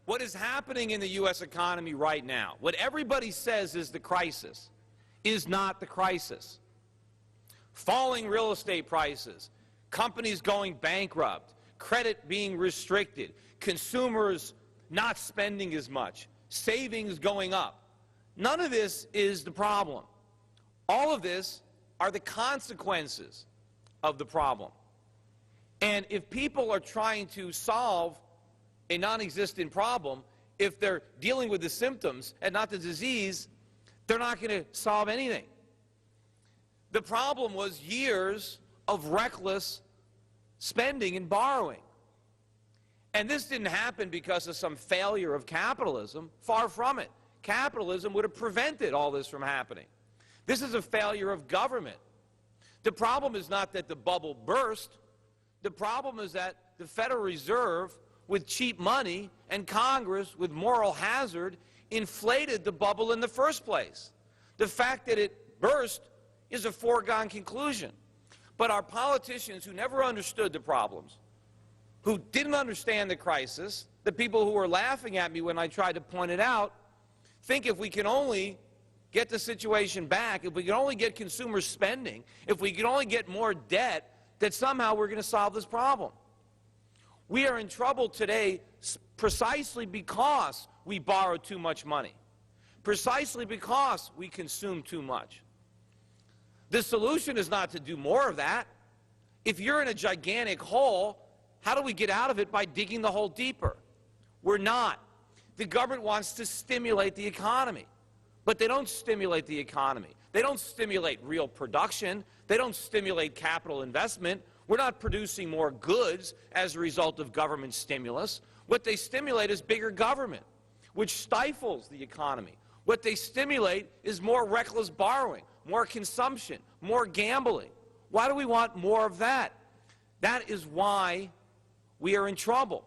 What is happening in the U.S. economy right now, what everybody says is the crisis, is not the crisis. Falling real estate prices, companies going bankrupt, credit being restricted, consumers not spending as much, savings going up. None of this is the problem. All of this are the consequences of the problem. And if people are trying to solve a non-existent problem, if they're dealing with the symptoms and not the disease, they're not going to solve anything. The problem was years of reckless spending and borrowing. And this didn't happen because of some failure of capitalism. Far from it. Capitalism would have prevented all this from happening. This is a failure of government. The problem is not that the bubble burst. The problem is that the Federal Reserve, with cheap money, and Congress, with moral hazard, inflated the bubble in the first place. The fact that it burst is a foregone conclusion. But our politicians who never understood the problems, who didn't understand the crisis, the people who were laughing at me when I tried to point it out, think if we can only get the situation back, if we can only get consumer spending, if we can only get more debt, that somehow we're going to solve this problem. We are in trouble today precisely because we borrow too much money, precisely because we consume too much. The solution is not to do more of that. If you're in a gigantic hole, how do we get out of it? By digging the hole deeper. We're not. The government wants to stimulate the economy, but they don't stimulate the economy. They don't stimulate real production. They don't stimulate capital investment. We're not producing more goods as a result of government stimulus. What they stimulate is bigger government, which stifles the economy. What they stimulate is more reckless borrowing, more consumption, more gambling. Why do we want more of that? That is why we are in trouble.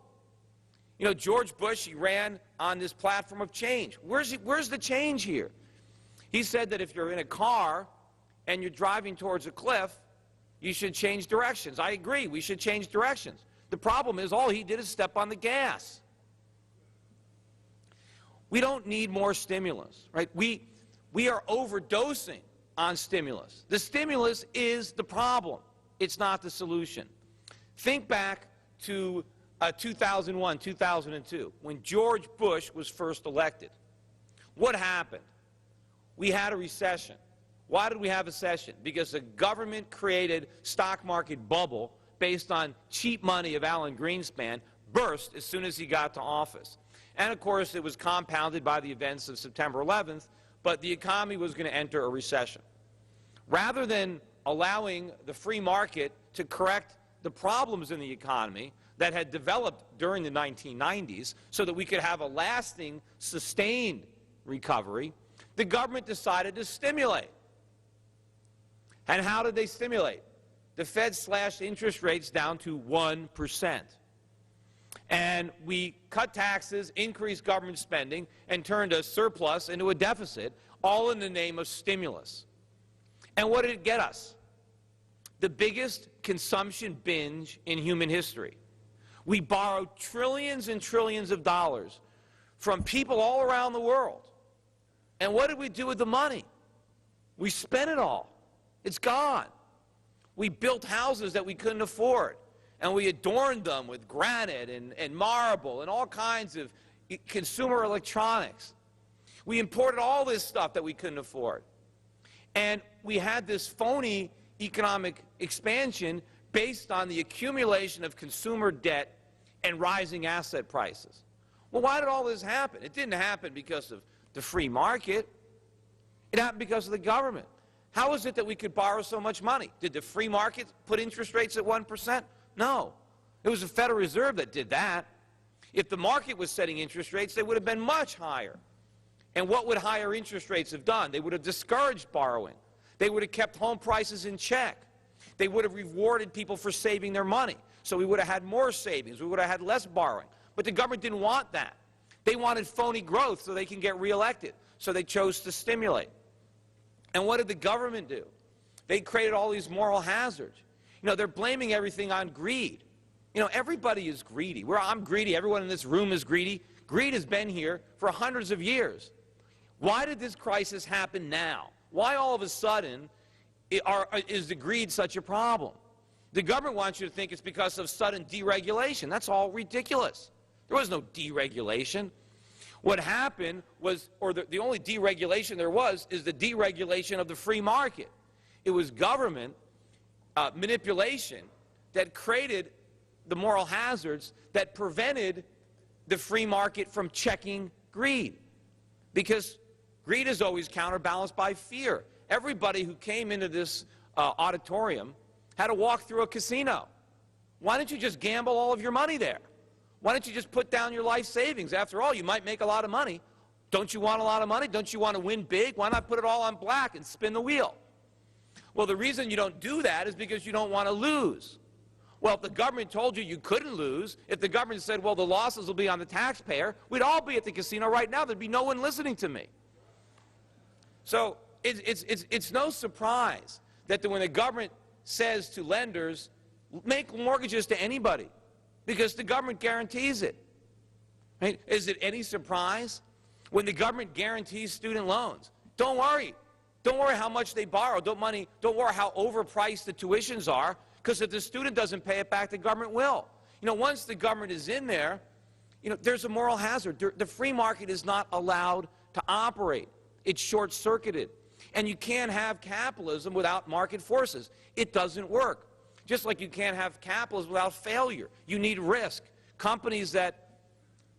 You know, George Bush, he ran on this platform of change. Where's the change here? He said that if you're in a car and you're driving towards a cliff, you should change directions. I agree, we should change directions. The problem is all he did is step on the gas. We don't need more stimulus, right? We are overdosing on stimulus. The stimulus is the problem. It's not the solution. Think back to 2001, 2002, when George Bush was first elected. What happened? We had a recession. Why did we have a recession? Because the government-created stock market bubble based on cheap money of Alan Greenspan burst as soon as he got to office. And, of course, it was compounded by the events of September 11th, but the economy was going to enter a recession. Rather than allowing the free market to correct the problems in the economy that had developed during the 1990s so that we could have a lasting, sustained recovery, the government decided to stimulate. And how did they stimulate? The Fed slashed interest rates down to 1%. And we cut taxes, increased government spending, and turned a surplus into a deficit, all in the name of stimulus. And what did it get us? The biggest consumption binge in human history. We borrowed trillions and trillions of dollars from people all around the world. And what did we do with the money? We spent it all. It's gone. We built houses that we couldn't afford, and we adorned them with granite and marble and all kinds of consumer electronics. We imported all this stuff that we couldn't afford. And we had this phony economic expansion based on the accumulation of consumer debt and rising asset prices. Well, why did all this happen? It didn't happen because of the free market. It happened because of the government. How is it that we could borrow so much money? Did the free market put interest rates at 1%? No. It was the Federal Reserve that did that. If the market was setting interest rates, they would have been much higher. And what would higher interest rates have done? They would have discouraged borrowing. They would have kept home prices in check. They would have rewarded people for saving their money. So we would have had more savings. We would have had less borrowing. But the government didn't want that. They wanted phony growth so they can get reelected. So they chose to stimulate. And what did the government do? They created all these moral hazards. You know, they're blaming everything on greed. You know, everybody is greedy. I'm greedy. Everyone in this room is greedy. Greed has been here for hundreds of years. Why did this crisis happen now? Why all of a sudden is the greed such a problem? The government wants you to think it's because of sudden deregulation. That's all ridiculous. There was no deregulation. What happened was, or the only deregulation there was, is the deregulation of the free market. It was government manipulation that created the moral hazards that prevented the free market from checking greed. Because greed is always counterbalanced by fear. Everybody who came into this auditorium had to walk through a casino. Why don't you just gamble all of your money there? Why don't you just put down your life savings? After all, you might make a lot of money. Don't you want a lot of money? Don't you want to win big? Why not put it all on black and spin the wheel? Well, the reason you don't do that is because you don't want to lose. Well, if the government told you you couldn't lose, if the government said, well, the losses will be on the taxpayer, we'd all be at the casino right now. There'd be no one listening to me. So it's no surprise that when the government says to lenders, make mortgages to anybody, because the government guarantees it. Right? Is it any surprise when the government guarantees student loans? Don't worry. Don't worry how much they borrow. Don't worry how overpriced the tuitions are, because if the student doesn't pay it back, the government will. You know, once the government is in there, you know, there's a moral hazard. The free market is not allowed to operate. It's short-circuited. And you can't have capitalism without market forces. It doesn't work. Just like you can't have capitalism without failure. You need risk. Companies that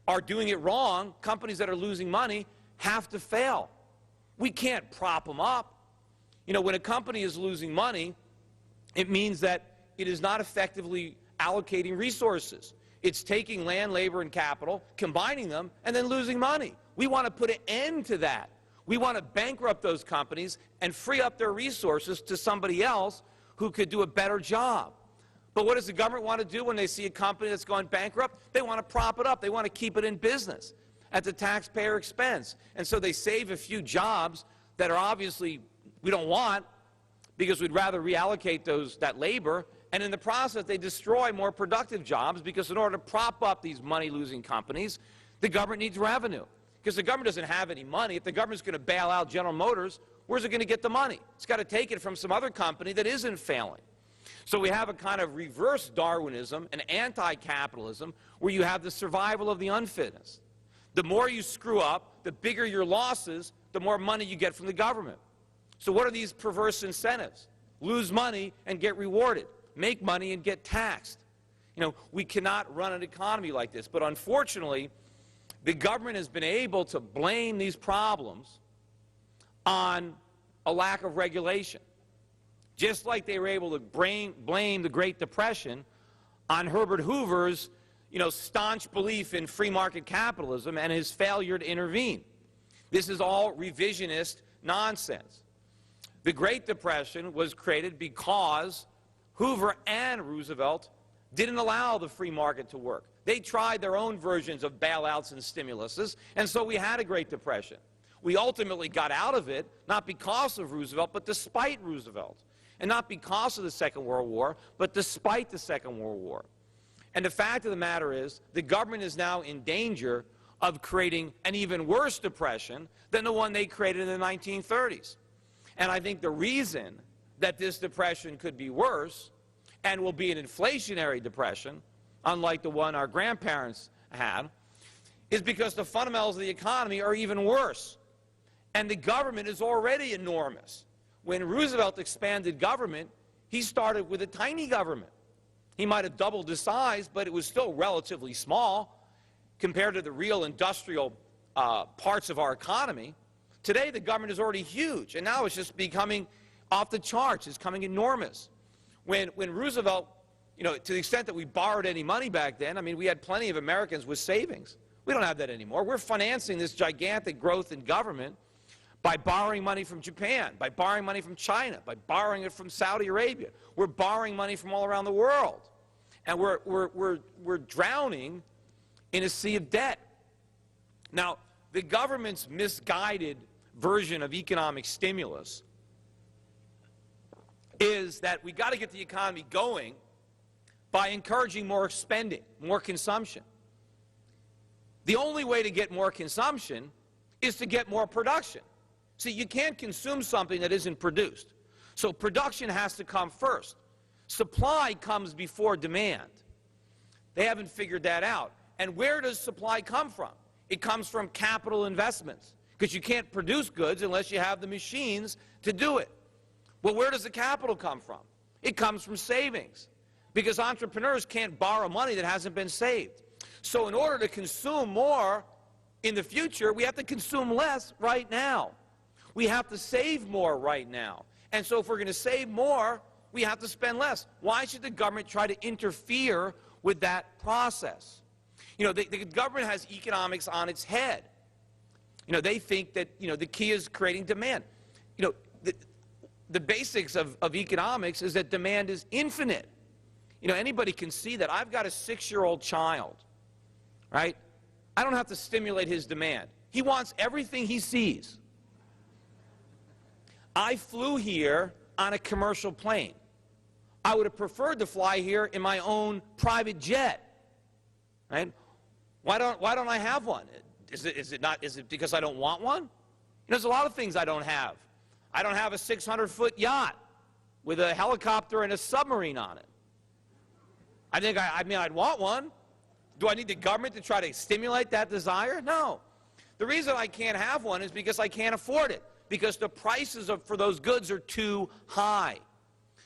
are doing it wrong, companies that are losing money, have to fail. We can't prop them up. You know, when a company is losing money, it means that it is not effectively allocating resources. It's taking land, labor, and capital, combining them, and then losing money. We want to put an end to that. We want to bankrupt those companies and free up their resources to somebody else who could do a better job. But what does the government want to do when they see a company that's gone bankrupt? They want to prop it up. They want to keep it in business at the taxpayer expense. And so they save a few jobs that are obviously we don't want, because we'd rather reallocate that labor, and in the process they destroy more productive jobs, because in order to prop up these money-losing companies, the government needs revenue. Because the government doesn't have any money. If the government's going to bail out General Motors, where's it going to get the money? It's got to take it from some other company that isn't failing. So we have a kind of reverse Darwinism, an anti-capitalism, where you have the survival of the unfittest. The more you screw up, the bigger your losses, the more money you get from the government. So what are these perverse incentives? Lose money and get rewarded. Make money and get taxed. You know, we cannot run an economy like this. But unfortunately, the government has been able to blame these problems on a lack of regulation. Just like they were able to blame the Great Depression on Herbert Hoover's, you know, staunch belief in free market capitalism and his failure to intervene. This is all revisionist nonsense. The Great Depression was created because Hoover and Roosevelt didn't allow the free market to work. They tried their own versions of bailouts and stimuluses, and so we had a Great Depression. We ultimately got out of it, not because of Roosevelt, but despite Roosevelt. And not because of the Second World War, but despite the Second World War. And the fact of the matter is, the government is now in danger of creating an even worse depression than the one they created in the 1930s. And I think the reason that this depression could be worse and will be an inflationary depression, unlike the one our grandparents had, is because the fundamentals of the economy are even worse. And the government is already enormous. When Roosevelt expanded government, he started with a tiny government. He might have doubled his size, but it was still relatively small compared to the real industrial parts of our economy. Today, the government is already huge, and now it's just becoming off the charts. It's becoming enormous. When Roosevelt, you know, to the extent that we borrowed any money back then, I mean, we had plenty of Americans with savings. We don't have that anymore. We're financing this gigantic growth in government by borrowing money from Japan, by borrowing money from China, by borrowing it from Saudi Arabia. We're borrowing money from all around the world. And we're drowning in a sea of debt. Now, the government's misguided version of economic stimulus is that we got to get the economy going, by encouraging more spending, more consumption. The only way to get more consumption is to get more production. See, you can't consume something that isn't produced. So production has to come first. Supply comes before demand. They haven't figured that out. And where does supply come from? It comes from capital investments, because you can't produce goods unless you have the machines to do it. Well, where does the capital come from? It comes from savings, because entrepreneurs can't borrow money that hasn't been saved. So in order to consume more in the future, we have to consume less right now. We have to save more right now. And so if we're going to save more, we have to spend less. Why should the government try to interfere with that process? You know, the government has economics on its head. You know, they think that, you know, the key is creating demand. You know, the basics of economics is that demand is infinite. You know, anybody can see that. I've got a 6-year-old child, right? I don't have to stimulate his demand. He wants everything he sees. I flew here on a commercial plane. I would have preferred to fly here in my own private jet, right? Why don't I have one? Is it because I don't want one? There's a lot of things I don't have. I don't have a 600-foot yacht with a helicopter and a submarine on it. I mean, I'd want one. Do I need the government to try to stimulate that desire? No. The reason I can't have one is because I can't afford it, because the prices for those goods are too high.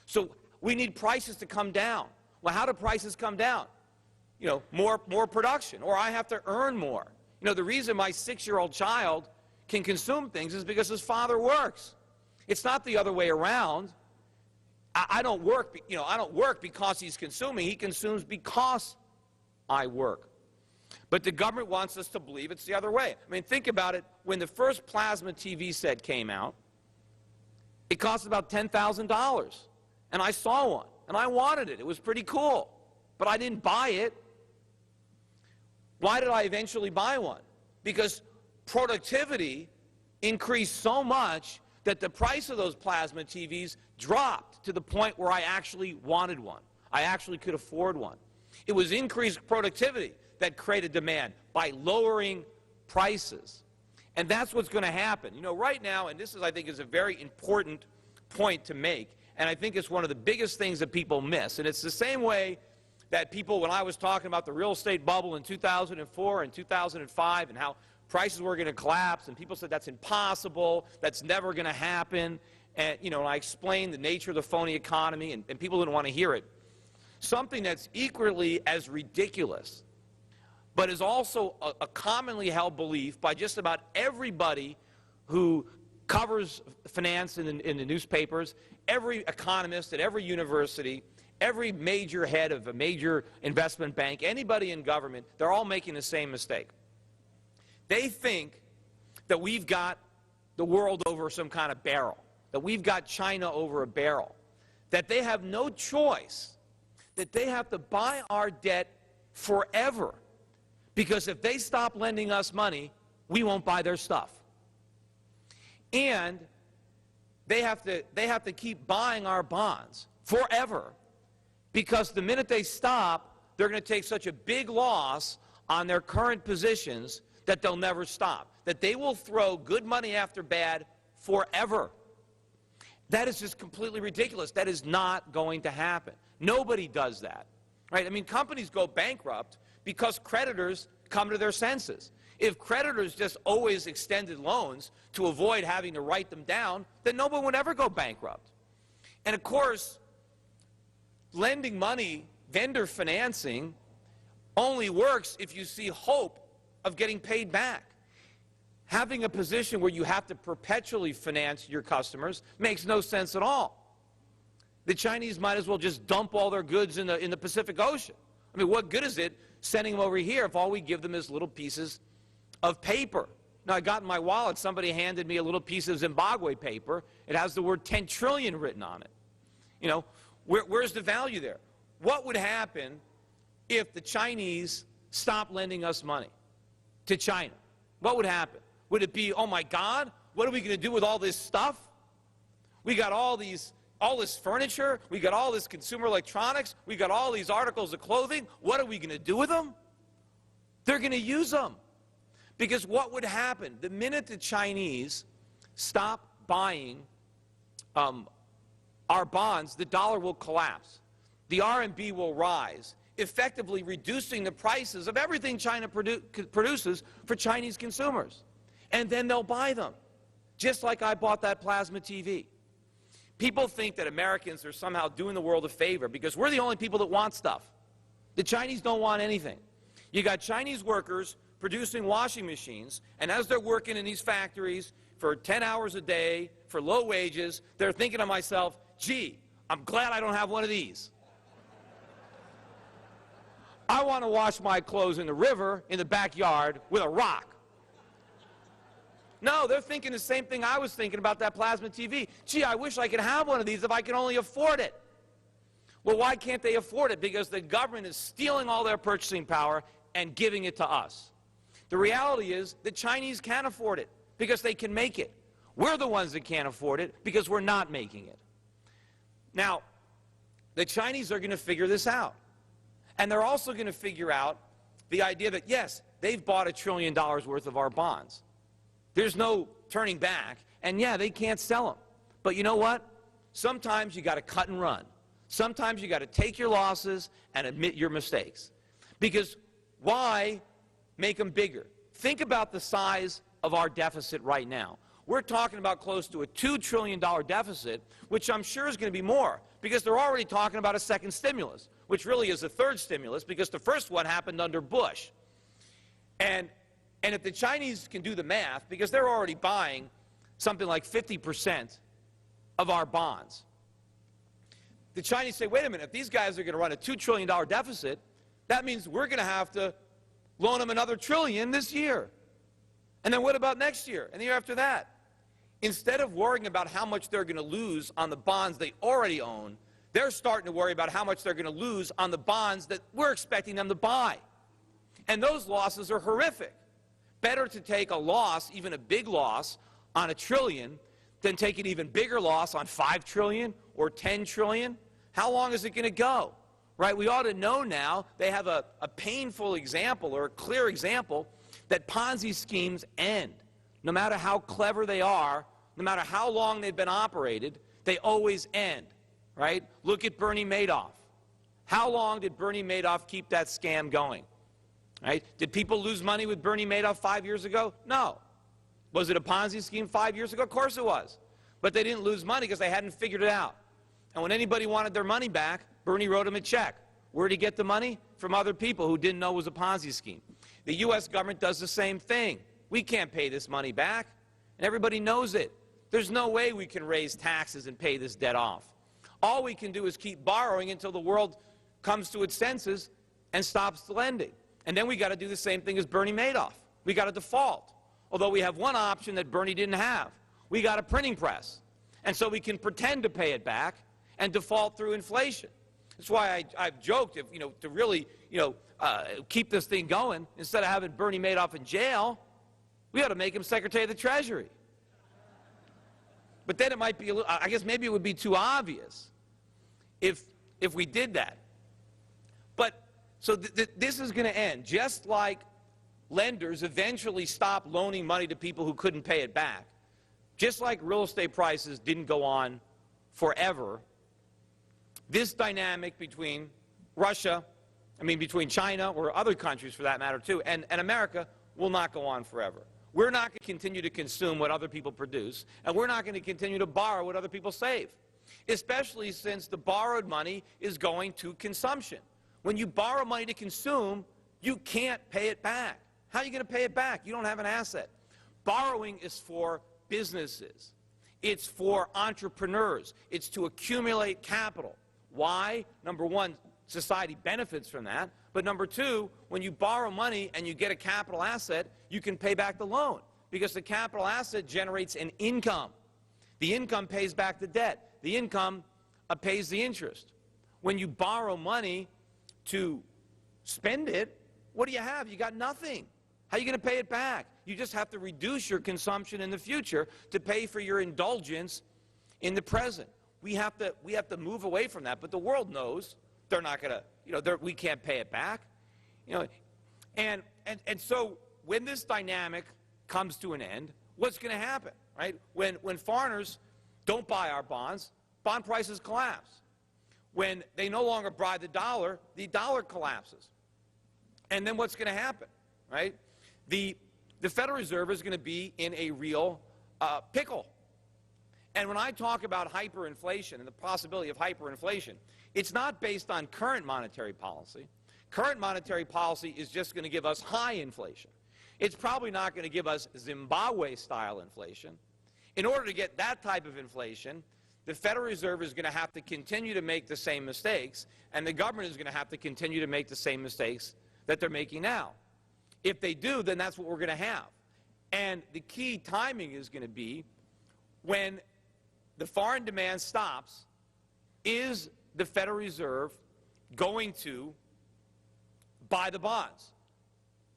So we need prices to come down. Well, how do prices come down? You know, more production, or I have to earn more. You know, the reason my 6-year-old child can consume things is because his father works. It's not the other way around. I don't work, you know, I don't work because he's consuming. He consumes because I work. But the government wants us to believe it's the other way. I mean, think about it. When the first plasma TV set came out, it cost about $10,000. And I saw one, and I wanted it. It was pretty cool. But I didn't buy it. Why did I eventually buy one? Because productivity increased so much that the price of those plasma TVs dropped to the point where I actually wanted one. I actually could afford one. It was increased productivity that created demand by lowering prices. And that's what's going to happen. You know, right now, and this is, I think, is a very important point to make, and I think it's one of the biggest things that people miss. And it's the same way that people, when I was talking about the real estate bubble in 2004 and 2005 and how prices were going to collapse, and people said that's impossible, that's never going to happen, and, you know, and I explained the nature of the phony economy, and people didn't want to hear it. Something that's equally as ridiculous, but is also a commonly held belief by just about everybody who covers finance in the newspapers, every economist at every university, every major head of a major investment bank, anybody in government, they're all making the same mistake. They think that we've got the world over some kind of barrel, that we've got China over a barrel, that they have no choice, that they have to buy our debt forever, because if they stop lending us money, we won't buy their stuff. And they have to keep buying our bonds forever, because the minute they stop, they're going to take such a big loss on their current positions that they'll never stop, that they will throw good money after bad forever. That is just completely ridiculous. That is not going to happen. Nobody does that, right? I mean, companies go bankrupt because creditors come to their senses. If creditors just always extended loans to avoid having to write them down, then no one would ever go bankrupt. And of course, lending money, vendor financing, only works if you see hope of getting paid back. Having a position where you have to perpetually finance your customers makes no sense at all. The Chinese might as well just dump all their goods in the Pacific Ocean. I mean, what good is it sending them over here if all we give them is little pieces of paper? Now, I got in my wallet, somebody handed me a little piece of Zimbabwe paper. It has the word 10 trillion written on it. You know, where's the value there? What would happen if the Chinese stopped lending us money to China? What would happen? Would it be, oh my God, what are we going to do with all this stuff? We got all these all this furniture, we got all this consumer electronics, we got all these articles of clothing. What are we going to do with them? They're going to use them. Because what would happen the minute the Chinese stop buying our bonds, the dollar will collapse. The RMB will rise, effectively reducing the prices of everything China produces for Chinese consumers. And then they'll buy them, just like I bought that plasma TV. People think that Americans are somehow doing the world a favor because we're the only people that want stuff. The Chinese don't want anything. You got Chinese workers producing washing machines, and as they're working in these factories for 10 hours a day, for low wages, they're thinking to myself, gee, I'm glad I don't have one of these. I want to wash my clothes in the river, in the backyard, with a rock. No, they're thinking the same thing I was thinking about that plasma TV. Gee, I wish I could have one of these if I could only afford it. Well, why can't they afford it? Because the government is stealing all their purchasing power and giving it to us. The reality is the Chinese can't afford it because they can make it. We're the ones that can't afford it because we're not making it. Now, the Chinese are going to figure this out. And they're also going to figure out the idea that, yes, they've bought $1 trillion worth of our bonds. There's no turning back. And, yeah, they can't sell them. But you know what? Sometimes you got to cut and run. Sometimes you got to take your losses and admit your mistakes. Because why make them bigger? Think about the size of our deficit right now. We're talking about close to a $2 trillion deficit, which I'm sure is going to be more, because they're already talking about a second stimulus, which really is a third stimulus, because the first one happened under Bush. And if the Chinese can do the math, because they're already buying something like 50% of our bonds, the Chinese say, wait a minute, if these guys are going to run a $2 trillion deficit, that means we're going to have to loan them another $1 trillion this year. And then what about next year and the year after that? Instead of worrying about how much they're going to lose on the bonds they already own, they're starting to worry about how much they're going to lose on the bonds that we're expecting them to buy. And those losses are horrific. Better to take a loss, even a big loss, on $1 trillion than take an even bigger loss on $5 trillion or $10 trillion. How long is it going to go? Right? We ought to know now. They have a painful example or a clear example that Ponzi schemes end. No matter how clever they are, no matter how long they've been operated, they always end, right? Look at Bernie Madoff. How long did Bernie Madoff keep that scam going, right? Did people lose money with Bernie Madoff 5 years ago? No. Was it a Ponzi scheme 5 years ago? Of course it was. But they didn't lose money because they hadn't figured it out. And when anybody wanted their money back, Bernie wrote them a check. Where did he get the money? From other people who didn't know it was a Ponzi scheme. The U.S. government does the same thing. We can't pay this money back, and everybody knows it. There's no way we can raise taxes and pay this debt off. All we can do is keep borrowing until the world comes to its senses and stops lending. And then we got to do the same thing as Bernie Madoff. We got to default. Although we have one option that Bernie didn't have. We got a printing press. And so we can pretend to pay it back and default through inflation. That's why I've joked, if, to really, keep this thing going, instead of having Bernie Madoff in jail, we ought to make him Secretary of the Treasury. But then it might be, I guess maybe it would be too obvious if we did that. But, so this is going to end. Just like lenders eventually stopped loaning money to people who couldn't pay it back, just like real estate prices didn't go on forever, this dynamic between between China or other countries for that matter too, and America will not go on forever. We're not going to continue to consume what other people produce, and we're not going to continue to borrow what other people save, especially since the borrowed money is going to consumption. When you borrow money to consume, you can't pay it back. How are you going to pay it back? You don't have an asset. Borrowing is for businesses. It's for entrepreneurs. It's to accumulate capital. Why? Number one, society benefits from that. But number two, when you borrow money and you get a capital asset, you can pay back the loan because the capital asset generates an income. The income pays back the debt. The income pays the interest. When you borrow money to spend it, what do you have? You got nothing. How are you going to pay it back? You just have to reduce your consumption in the future to pay for your indulgence in the present. we have to move away from that. But the world knows they're not going to, we can't pay it back. And so when this dynamic comes to an end, what's going to happen, right? When foreigners don't buy our bonds, bond prices collapse. When they no longer buy the dollar collapses. And then what's going to happen, right? The Federal Reserve is going to be in a real pickle. And when I talk about hyperinflation and the possibility of hyperinflation, it's not based on current monetary policy. Current monetary policy is just going to give us high inflation. It's probably not going to give us Zimbabwe-style inflation. In order to get that type of inflation, the Federal Reserve is going to have to continue to make the same mistakes, and the government is going to have to continue to make the same mistakes that they're making now. If they do, then that's what we're going to have. And the key timing is going to be when the foreign demand stops, is the Federal Reserve going to buy the bonds?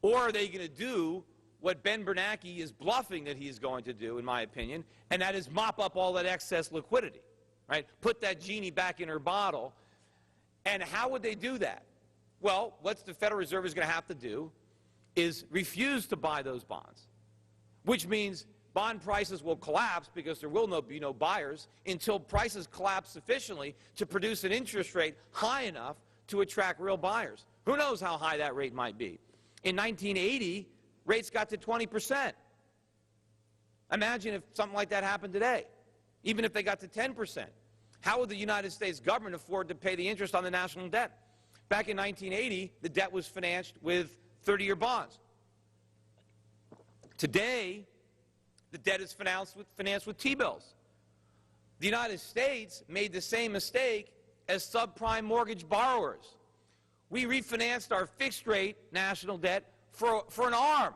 Or are they going to do what Ben Bernanke is bluffing that he's going to do, in my opinion, and that is mop up all that excess liquidity, right? Put that genie back in her bottle. And how would they do that? Well, what the Federal Reserve is going to have to do is refuse to buy those bonds, which means bond prices will collapse because there will be no buyers until prices collapse sufficiently to produce an interest rate high enough to attract real buyers. Who knows how high that rate might be? In 1980, rates got to 20%. Imagine if something like that happened today, even if they got to 10%. How would the United States government afford to pay the interest on the national debt? Back in 1980, the debt was financed with 30-year bonds. Today, the debt is financed with T-bills. The United States made the same mistake as subprime mortgage borrowers. We refinanced our fixed-rate national debt for an arm.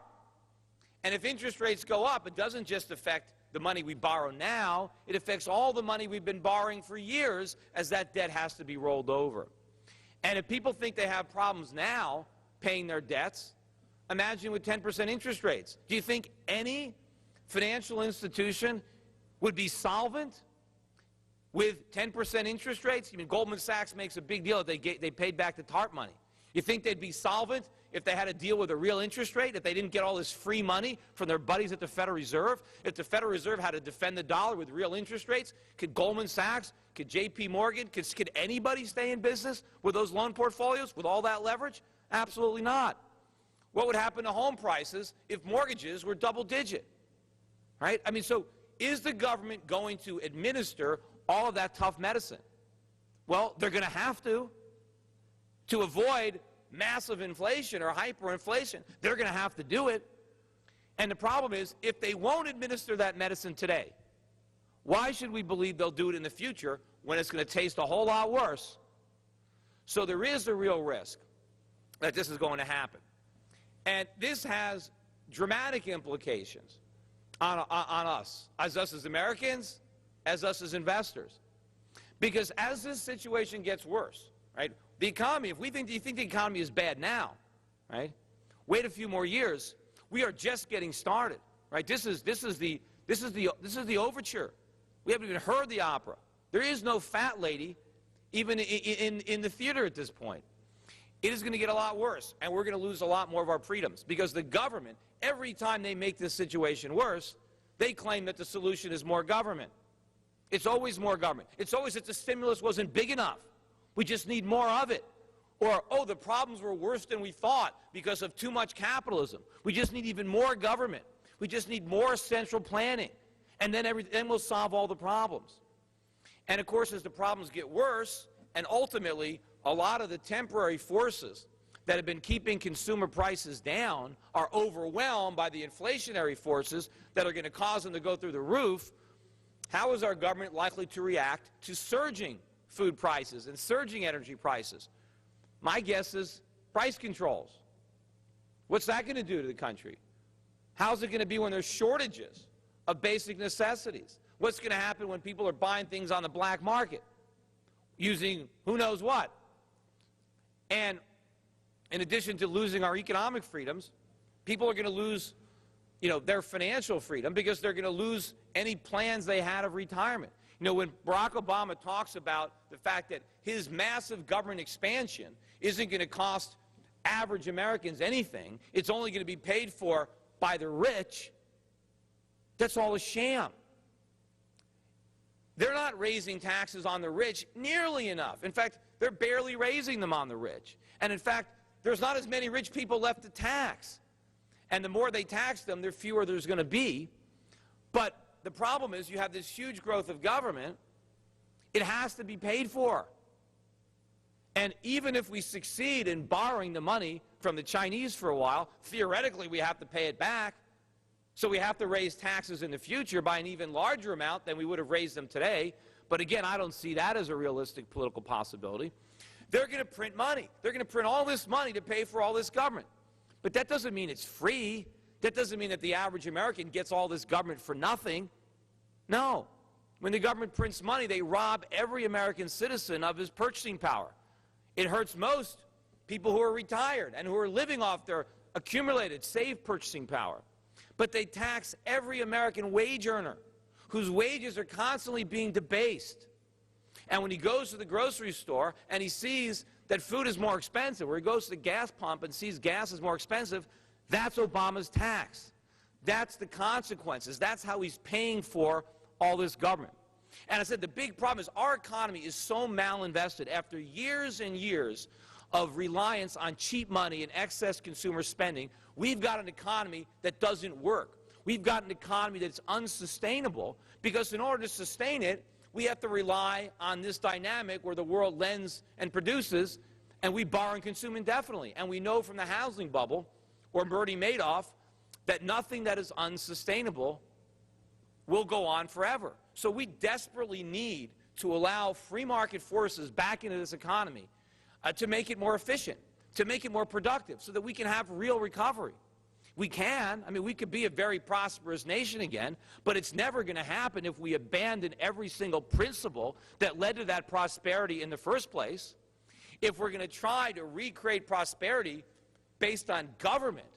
And if interest rates go up, it doesn't just affect the money we borrow now, it affects all the money we've been borrowing for years as that debt has to be rolled over. And if people think they have problems now paying their debts, imagine with 10% interest rates. Do you think any financial institution would be solvent with 10% interest rates? I mean, Goldman Sachs makes a big deal that they paid back the TARP money. You think they'd be solvent if they had to deal with a real interest rate, if they didn't get all this free money from their buddies at the Federal Reserve? If the Federal Reserve had to defend the dollar with real interest rates, could Goldman Sachs, could J.P. Morgan, could anybody stay in business with those loan portfolios, with all that leverage? Absolutely not. What would happen to home prices if mortgages were double-digit? Right? I mean, so is the government going to administer all of that tough medicine? Well, they're going to have to avoid massive inflation or hyperinflation. They're going to have to do it. And the problem is, if they won't administer that medicine today, why should we believe they'll do it in the future when it's going to taste a whole lot worse? So there is a real risk that this is going to happen. And this has dramatic implications on us as Americans, as us as investors. Because as this situation gets worse, right, the economy, if you think the economy is bad now, right, wait a few more years, we are just getting started, right? This is the overture. We haven't even heard the opera. There is no fat lady even in the theater at this point. It is going to get a lot worse, and we're going to lose a lot more of our freedoms because the government, every time they make this situation worse, they claim that the solution is more government. It's always more government. It's always that the stimulus wasn't big enough. We just need more of it. Or, oh, the problems were worse than we thought because of too much capitalism. We just need even more government. We just need more central planning. And then we'll solve all the problems. And, of course, as the problems get worse, and ultimately a lot of the temporary forces that have been keeping consumer prices down are overwhelmed by the inflationary forces that are going to cause them to go through the roof, how is our government likely to react to surging food prices and surging energy prices? My guess is price controls. What's that going to do to the country? How's it going to be when there's shortages of basic necessities? What's going to happen when people are buying things on the black market using who knows what? And in addition to losing our economic freedoms, people are going to lose, their financial freedom because they're going to lose any plans they had of retirement. You know, when Barack Obama talks about the fact that his massive government expansion isn't going to cost average Americans anything, it's only going to be paid for by the rich, that's all a sham. They're not raising taxes on the rich nearly enough. In fact, they're barely raising them on the rich. And in fact, there's not as many rich people left to tax. And the more they tax them, the fewer there's going to be. But the problem is you have this huge growth of government. It has to be paid for. And even if we succeed in borrowing the money from the Chinese for a while, theoretically we have to pay it back. So we have to raise taxes in the future by an even larger amount than we would have raised them today. But again, I don't see that as a realistic political possibility. They're going to print money. They're going to print all this money to pay for all this government. But that doesn't mean it's free. That doesn't mean that the average American gets all this government for nothing. No. When the government prints money, they rob every American citizen of his purchasing power. It hurts most people who are retired and who are living off their accumulated, saved purchasing power. But they tax every American wage earner whose wages are constantly being debased. And when he goes to the grocery store and he sees that food is more expensive, or he goes to the gas pump and sees gas is more expensive, that's Obama's tax. That's the consequences. That's how he's paying for all this government. And I said the big problem is our economy is so malinvested after years and years of reliance on cheap money and excess consumer spending. We've got an economy that doesn't work. We've got an economy that's unsustainable because in order to sustain it, we have to rely on this dynamic where the world lends and produces, and we borrow and consume indefinitely. And we know from the housing bubble or Bernie Madoff that nothing that is unsustainable will go on forever. So we desperately need to allow free market forces back into this economy to make it more efficient, to make it more productive, so that we can have real recovery. We can. I mean, we could be a very prosperous nation again, but it's never going to happen if we abandon every single principle that led to that prosperity in the first place. If we're going to try to recreate prosperity based on government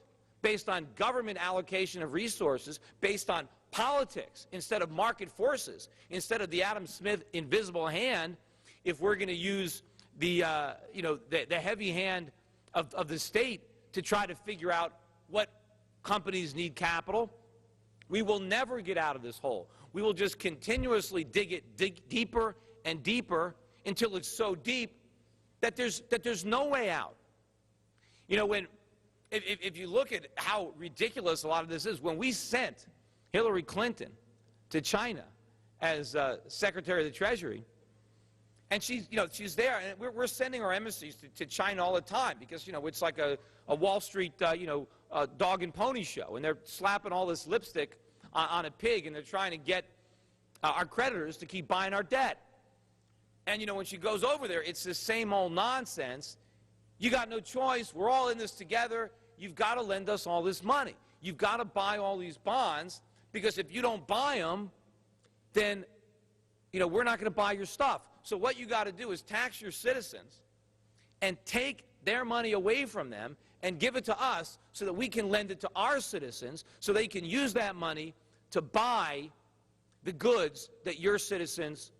allocation of resources, based on politics instead of market forces, instead of the Adam Smith invisible hand, if we're going to use the heavy hand of the state to try to figure out what companies need capital, we will never get out of this hole. We will just continuously dig deeper and deeper until it's so deep that there's no way out. You know, if you look at how ridiculous a lot of this is, when we sent Hillary Clinton to China as Secretary of the Treasury, and she's there, and we're sending our embassies to China all the time because, it's like a Wall Street, dog and pony show, and they're slapping all this lipstick on a pig, and they're trying to get our creditors to keep buying our debt. And, when she goes over there, it's the same old nonsense. You got no choice. We're all in this together. You've got to lend us all this money. You've got to buy all these bonds, because if you don't buy them, then, we're not going to buy your stuff. So what you got to do is tax your citizens and take their money away from them and give it to us so that we can lend it to our citizens so they can use that money to buy the goods that your citizens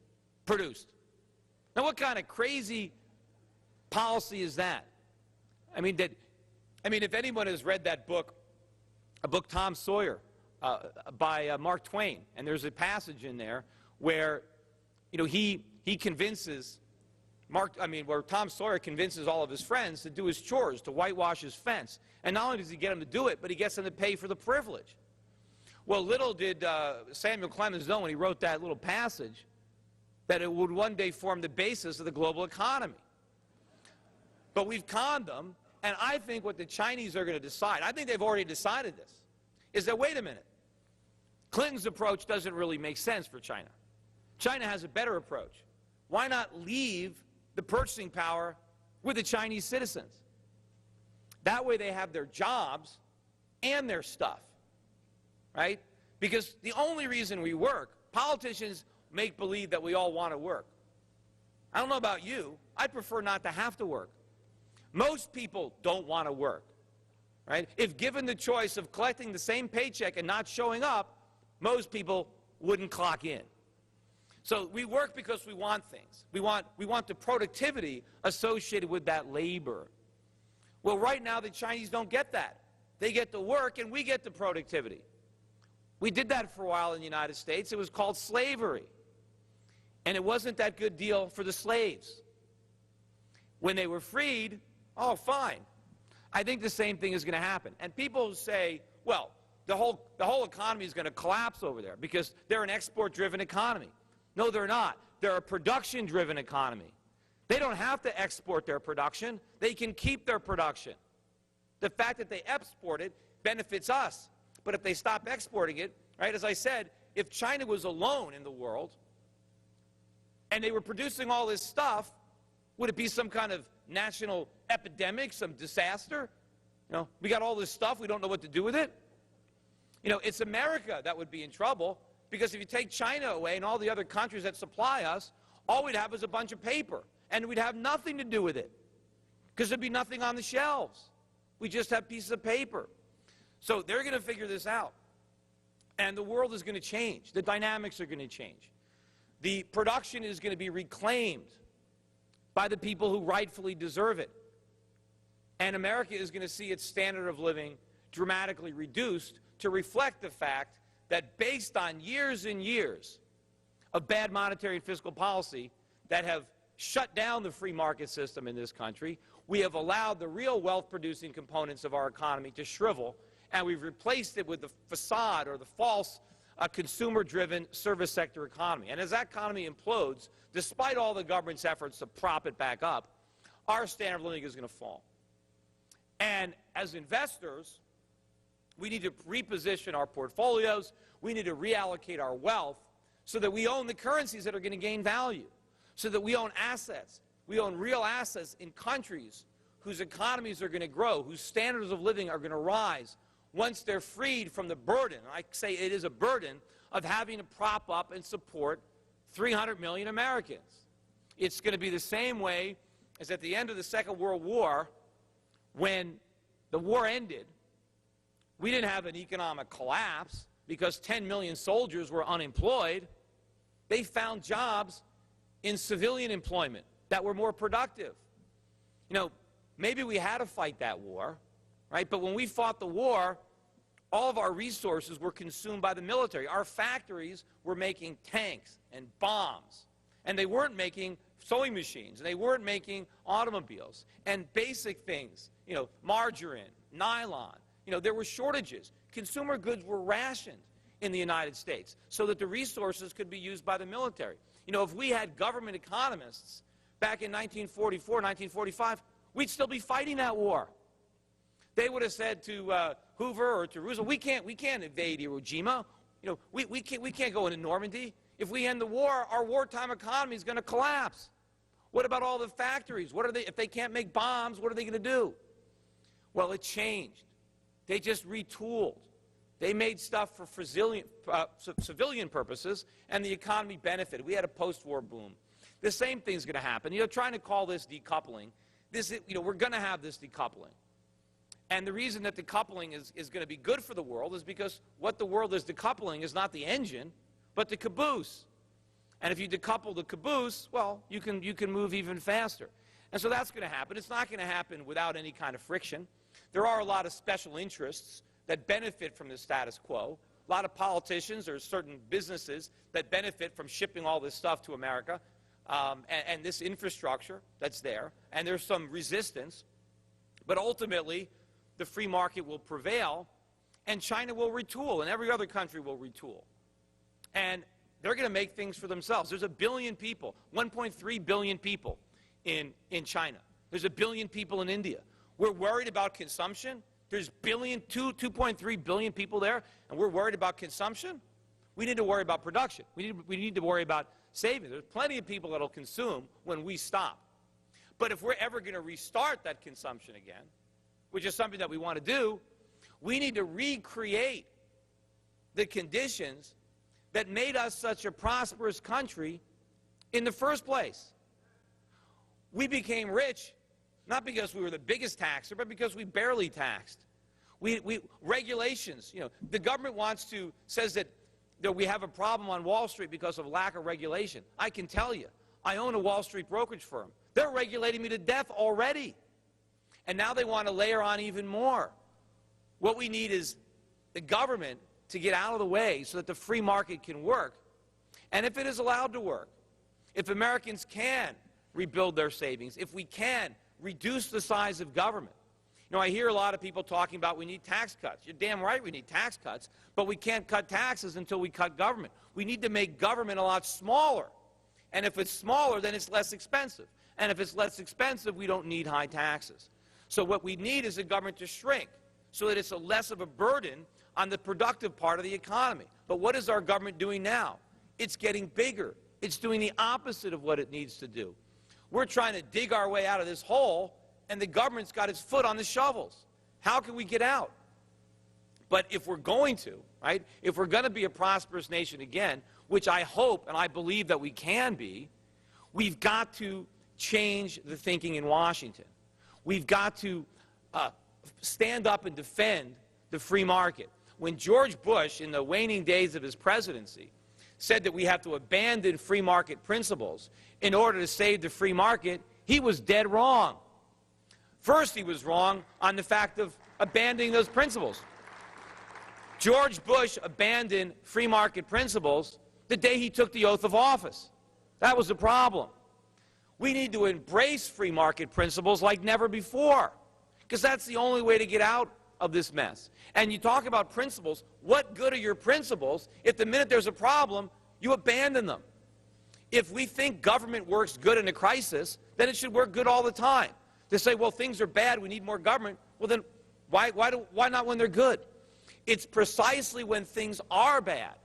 produced. Now, what kind of crazy policy is that? I mean, if anyone has read that book, a book, Tom Sawyer, by Mark Twain, and there's a passage in there where, he convinces where Tom Sawyer convinces all of his friends to do his chores, to whitewash his fence. And not only does he get them to do it, but he gets them to pay for the privilege. Well, little did Samuel Clemens know when he wrote that little passage that it would one day form the basis of the global economy. But we've conned them, and I think what the Chinese are going to decide, I think they've already decided this, is that, wait a minute, Clinton's approach doesn't really make sense for China. China has a better approach. Why not leave the purchasing power with the Chinese citizens? That way they have their jobs and their stuff, right? Because the only reason we work, politicians make believe that we all want to work. I don't know about you. I'd prefer not to have to work. Most people don't want to work, right? If given the choice of collecting the same paycheck and not showing up, most people wouldn't clock in. So we work because we want things. We want the productivity associated with that labor. Well, right now the Chinese don't get that. They get the work and we get the productivity. We did that for a while in the United States. It was called slavery. And it wasn't that good deal for the slaves. When they were freed, oh, fine. I think the same thing is going to happen. And people say, well, the whole economy is going to collapse over there because they're an export-driven economy. No, they're not. They're a production-driven economy. They don't have to export their production. They can keep their production. The fact that they export it benefits us. But if they stop exporting it, right, as I said, if China was alone in the world and they were producing all this stuff, would it be some kind of national epidemic, some disaster? You know, we got all this stuff, we don't know what to do with it. You know, it's America that would be in trouble because if you take China away and all the other countries that supply us, all we'd have is a bunch of paper and we'd have nothing to do with it because there'd be nothing on the shelves. We just have pieces of paper. So they're going to figure this out. And the world is going to change. The dynamics are going to change. The production is going to be reclaimed by the people who rightfully deserve it. And America is going to see its standard of living dramatically reduced to reflect the fact that based on years and years of bad monetary and fiscal policy that have shut down the free market system in this country, we have allowed the real wealth-producing components of our economy to shrivel, and we've replaced it with the facade or the false consumer-driven service sector economy. And as that economy implodes, despite all the government's efforts to prop it back up, our standard of living is going to fall. And as investors, we need to reposition our portfolios. We need to reallocate our wealth so that we own the currencies that are going to gain value, so that we own assets. We own real assets in countries whose economies are going to grow, whose standards of living are going to rise once they're freed from the burden, I say it is a burden, of having to prop up and support 300 million Americans. It's going to be the same way as at the end of the Second World War, when the war ended, we didn't have an economic collapse because 10 million soldiers were unemployed. They found jobs in civilian employment that were more productive. You know, maybe we had to fight that war, right? But when we fought the war, all of our resources were consumed by the military. Our factories were making tanks and bombs, and they weren't making sewing machines, and they weren't making automobiles, and basic things, you know, margarine, nylon. You know, there were shortages. Consumer goods were rationed in the United States so that the resources could be used by the military. You know, if we had government economists back in 1944, 1945, we'd still be fighting that war. They would have said to Hoover or to Roosevelt, we can't invade Iwo Jima. You know, we can't go into Normandy. If we end the war, our wartime economy is going to collapse. What about all the factories? What are they, if they can't make bombs, what are they going to do? Well, it changed. They just retooled. They made stuff for civilian purposes, and the economy benefited. We had a post-war boom. The same thing's going to happen. You know, trying to call this decoupling, you know, we're going to have this decoupling. And the reason that decoupling is going to be good for the world is because what the world is decoupling is not the engine, but the caboose. And if you decouple the caboose, well, you can move even faster. And so that's going to happen. It's not going to happen without any kind of friction. There are a lot of special interests that benefit from the status quo. A lot of politicians or certain businesses that benefit from shipping all this stuff to America and this infrastructure that's there. And there's some resistance. But ultimately, the free market will prevail, and China will retool, and every other country will retool. And they're going to make things for themselves. There's 1 billion people, 1.3 billion people in China. There's 1 billion people in India. We're worried about consumption. There's 2.3 billion people there, and we're worried about consumption. We need to worry about production. We need to worry about saving. There's plenty of people that will consume when we stop. But if we're ever going to restart that consumption again, which is something that we want to do, we need to recreate the conditions that made us such a prosperous country in the first place. We became rich not because we were the biggest taxer, but because we barely taxed. Regulations, you know, the government says that that we have a problem on Wall Street because of lack of regulation. I can tell you, I own a Wall Street brokerage firm. They're regulating me to death already. And now they want to layer on even more. What we need is the government to get out of the way so that the free market can work. And if it is allowed to work, if Americans can rebuild their savings, if we can reduce the size of government. You know, I hear a lot of people talking about we need tax cuts. You're damn right we need tax cuts, but we can't cut taxes until we cut government. We need to make government a lot smaller. And if it's smaller, then it's less expensive. And if it's less expensive, we don't need high taxes. So what we need is the government to shrink so that it's less of a burden on the productive part of the economy. But what is our government doing now? It's getting bigger. It's doing the opposite of what it needs to do. We're trying to dig our way out of this hole, and the government's got its foot on the shovels. How can we get out? But if we're going to, right, if we're going to be a prosperous nation again, which I hope and I believe that we can be, we've got to change the thinking in Washington. We've got to stand up and defend the free market. When George Bush, in the waning days of his presidency, said that we have to abandon free market principles in order to save the free market, he was dead wrong. First, he was wrong on the fact of abandoning those principles. George Bush abandoned free market principles the day he took the oath of office. That was the problem. We need to embrace free market principles like never before, because that's the only way to get out of this mess. And you talk about principles. What good are your principles if the minute there's a problem, you abandon them? If we think government works good in a crisis, then it should work good all the time. To say, well, things are bad, we need more government, well then why not when they're good? It's precisely when things are bad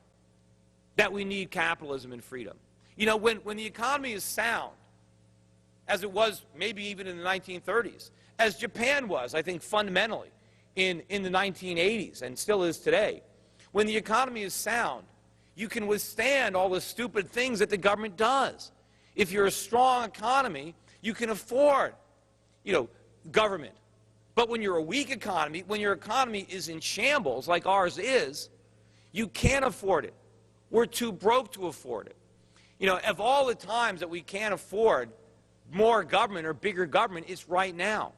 that we need capitalism and freedom. You know, when the economy is sound, as it was maybe even in the 1930s, as Japan was, I think, fundamentally, in the 1980s and still is today, when the economy is sound, you can withstand all the stupid things that the government does. If you're a strong economy, you can afford, you know, government. But when you're a weak economy, when your economy is in shambles like ours is, you can't afford it. We're too broke to afford it. You know, of all the times that we can't afford more government or bigger government, it's right now.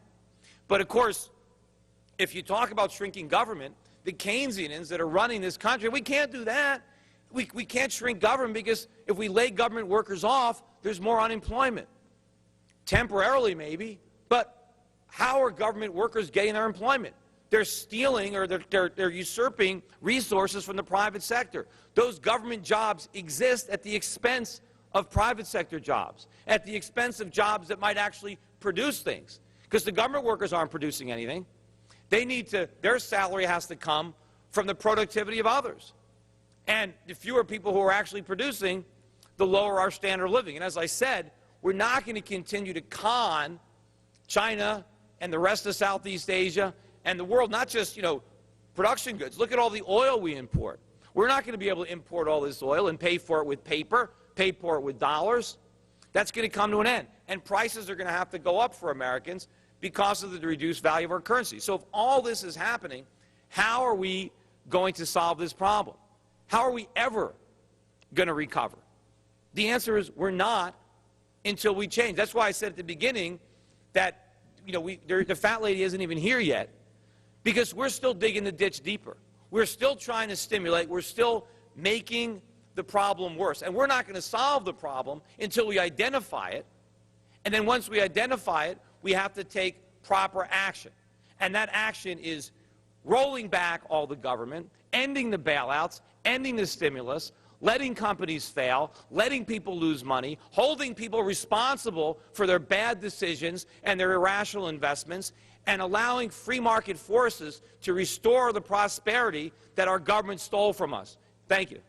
But of course, if you talk about shrinking government, the Keynesians that are running this country, we can't do that. We can't shrink government because if we lay government workers off, there's more unemployment. Temporarily, maybe, but how are government workers getting their employment? They're stealing or they're usurping resources from the private sector. Those government jobs exist at the expense of private sector jobs, at the expense of jobs that might actually produce things, because the government workers aren't producing anything. They need to, their salary has to come from the productivity of others. And the fewer people who are actually producing, the lower our standard of living. And as I said, we're not going to continue to con China and the rest of Southeast Asia and the world, not just, you know, production goods. Look at all the oil we import. We're not going to be able to import all this oil and pay for it with paper, pay for it with dollars. That's going to come to an end. And prices are going to have to go up for Americans because of the reduced value of our currency. So if all this is happening, how are we going to solve this problem? How are we ever going to recover? The answer is we're not until we change. That's why I said at the beginning that, you know, the fat lady isn't even here yet, because we're still digging the ditch deeper. We're still trying to stimulate. We're still making the problem worse. And we're not going to solve the problem until we identify it. And then once we identify it, we have to take proper action. And that action is rolling back all the government, ending the bailouts, ending the stimulus, letting companies fail, letting people lose money, holding people responsible for their bad decisions and their irrational investments, and allowing free market forces to restore the prosperity that our government stole from us. Thank you.